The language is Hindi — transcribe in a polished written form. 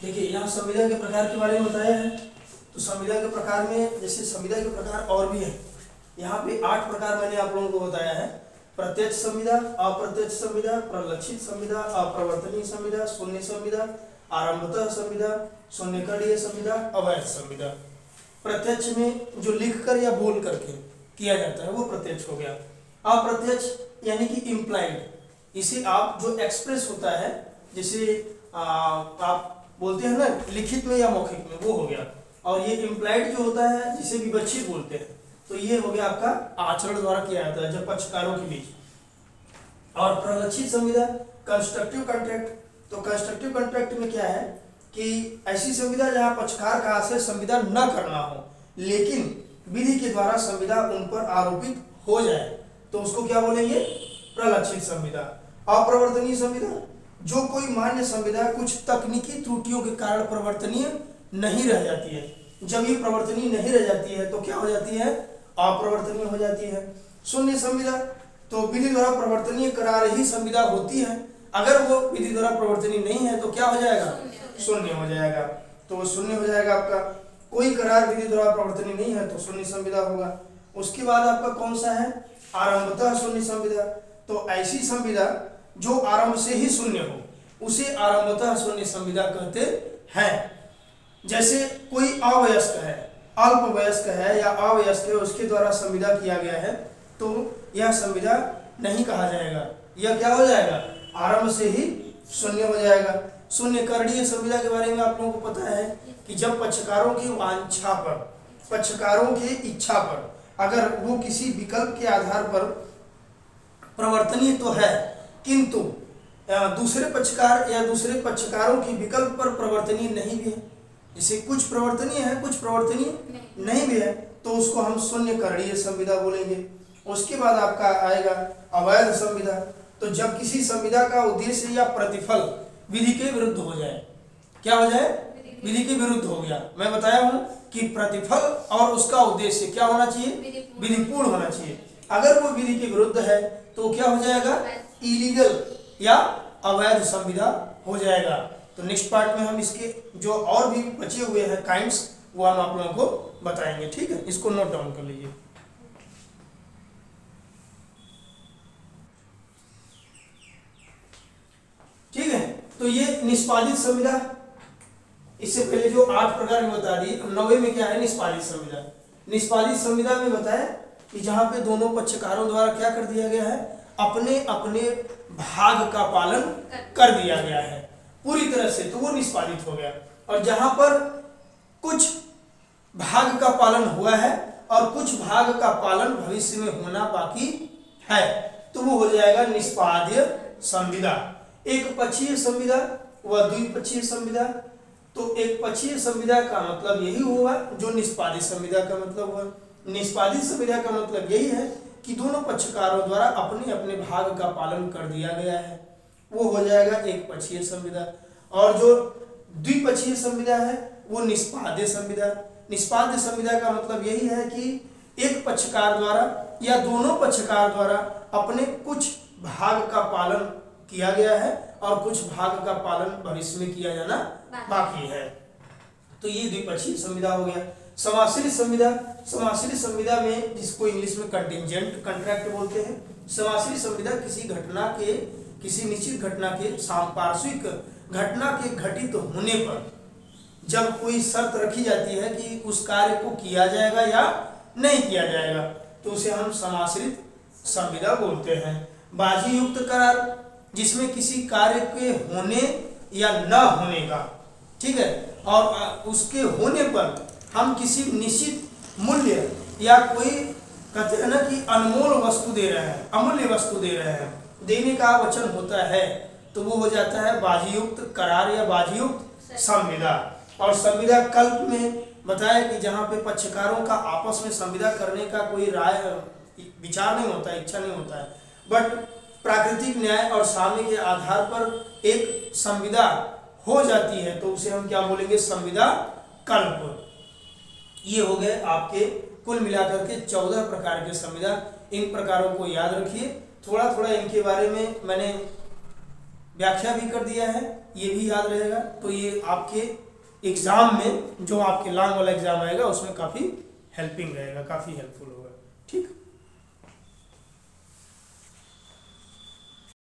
देखिए यहाँ संविदा के प्रकार के बारे में बताया है। तो संविदा के प्रकार में जैसे संविदा के प्रकार और भी है, यहाँ पे 8 प्रकार मैंने आप लोगों को बताया है। प्रत्यक्ष संविदा, अप्रत्यक्ष संविदा, प्रलक्षित संविदा, अप्रवर्तनीय संविदा, शून्य संविदा, आरंभतः संविदा, शून्यकरणीय संविदा, अवैध संविदा। प्रत्यक्ष में जो लिख कर या बोल करके किया जाता है वो प्रत्यक्ष हो गया। अप्रत्यक्ष यानी कि इम्प्लाइड, इसे आप जो एक्सप्रेस होता है जैसे आप बोलते हैं ना लिखित में या मौखिक में, वो हो गया। और ये इम्प्लाइड जो होता है जिसे विवक्षित बोलते हैं, तो ये हो गया आपका आचरण द्वारा किया जाता है जब पक्षकारों के बीच। और प्रलक्षित संविदा, कंस्ट्रक्टिव कॉन्ट्रैक्ट। तो कंस्ट्रक्टिव कॉन्ट्रैक्ट में क्या है कि ऐसी संविदा जहां पक्षकार का आशय संविदा न करना हो लेकिन विधि के द्वारा संविदा उन पर आरोपित हो जाए, तो उसको क्या बोलेंगे? प्रलक्षित संविदा। अप्रवर्तनीय संविदा, जो कोई मान्य संविदा कुछ तकनीकी त्रुटियों के कारण प्रवर्तनीय नहीं रह जाती है। जब ये प्रवर्तनीय नहीं रह जाती है तो क्या हो जाती है? अप्रवर्तनीय हो जाती है। शून्य संविदा, तो विधि द्वारा प्रवर्तनीय करा रही संविदा होती है, अगर वो विधि द्वारा प्रवर्तनीय नहीं है तो क्या हो जाएगा? शून्य हो जाएगा। तो शून्य हो जाएगा आपका। कोई करार विधि द्वारा प्रवर्तनीय नहीं है तो शून्य संविदा होगा। उसके बाद आपका कौन सा है? आरंभतः शून्य संविदा। तो ऐसी संविदा जो आरंभ से ही शून्य हो उसे आरंभतः शून्य संविदा कहते हैं। जैसे कोई अवयस्क है, अल्प वयस्क है या अवयस्क है, उसके द्वारा संविदा किया गया है तो यह संविदा नहीं कहा जाएगा, यह क्या हो जाएगा? आरंभ से ही शून्य हो जाएगा। शून्यकरणीय संविदा के बारे में आप लोगों को पता है कि जब पक्षकारों की वांछा पर, पक्षकारों की इच्छा पर अगर वो किसी विकल्प के आधार पर प्रवर्तनीय तो है किंतु दूसरे पक्षकार या दूसरे पक्षकारों की विकल्प पर प्रवर्तनीय नहीं भी है, जैसे कुछ प्रवर्तनीय है कुछ प्रवर्तनीय नहीं भी है, तो उसको हम शून्यकरणीय संविदा बोलेंगे। उसके बाद आपका आएगा अवैध संविदा। तो जब किसी संविदा का उद्देश्य या प्रतिफल विधि के विरुद्ध हो जाए, क्या हो जाए? विधि के विरुद्ध हो गया। मैं बताया हूं कि प्रतिफल और उसका उद्देश्य क्या होना चाहिए? विधिपूर्ण होना चाहिए। अगर वो विधि के विरुद्ध है तो क्या हो जाएगा? इलीगल या अवैध संविदा हो जाएगा। तो नेक्स्ट पार्ट में हम इसके जो और भी बचे हुए हैं काइंड्स वो हम आप लोगों को बताएंगे। ठीक है, इसको नोट डाउन कर लीजिए। ठीक है, तो ये निष्पादित संविदा, इससे पहले जो 8 प्रकार में बता दी, 9वें में क्या है? निष्पादित संविदा। निष्पादित संविदा में बताया कि जहां पे दोनों पक्षकारों द्वारा क्या कर दिया गया है? अपने अपने भाग का पालन कर दिया गया है पूरी तरह से, तो वो निष्पादित हो गया। और जहां पर कुछ भाग का पालन हुआ है और कुछ भाग का पालन भविष्य में होना बाकी है तो वो हो जाएगा निष्पाद्य संविदा। एक पक्षीय संविदा व द्विपक्षीय संविदा। तो एक पक्षीय संविदा का मतलब यही हुआ जो निष्पादित संविदा का मतलब हुआ। निष्पादित संविदा का मतलब यही है कि दोनों पक्षकारों द्वारा अपने अपने भाग का पालन कर दिया गया है, वो हो जाएगा एक पक्षीय संविदा। और जो द्विपक्षीय संविदा है वो निष्पाद्य संविदा। निष्पाद्य संविदा का मतलब यही है कि एक पक्षकार द्वारा या दोनों पक्षकार द्वारा अपने कुछ भाग का पालन किया गया है और कुछ भाग का पालन भविष्य में किया जाना बाकी है, तो ये द्विपक्षीय संविदा हो गया। समाश्रित संविदा। समाश्रित संविदा में जिसको इंग्लिश में कंटिंजेंट कॉन्ट्रैक्ट बोलते हैं। समाश्रित संविदा किसी घटना के, किसी निश्चित घटना के पार्श्विक घटना के घटित होने पर जब कोई शर्त रखी जाती है कि उस कार्य को किया जाएगा या नहीं किया जाएगा तो उसे हम समाश्रित संविदा बोलते हैं। बाजी युक्त करार, जिसमें किसी कार्य के होने या न होने का, ठीक है, और उसके होने पर हम किसी निश्चित मूल्य या कोई कहते हैं ना कि अनमोल वस्तु दे रहे हैं, अमूल्य वस्तु दे रहे हैं, देने का वचन होता है तो वो हो जाता है बाजीयुक्त करार या बाजीयुक्त संविदा। और संविदा कल्प में बताया कि जहाँ पे पक्षकारों का आपस में संविदा करने का कोई राय विचार नहीं होता है, इच्छा नहीं होता है, बट प्राकृतिक न्याय और साम्य के आधार पर एक संविदा हो जाती है तो उसे हम क्या बोलेंगे? संविदा कल्प। ये हो गए आपके कुल मिलाकर के 14 प्रकार के संविदा। इन प्रकारों को याद रखिए, थोड़ा थोड़ा इनके बारे में मैंने व्याख्या भी कर दिया है, ये भी याद रहेगा। तो ये आपके एग्जाम में, जो आपके लॉन्ग वाला एग्जाम आएगा उसमें काफ़ी हेल्पिंग रहेगा, काफ़ी हेल्पफुल होगा। ठीक।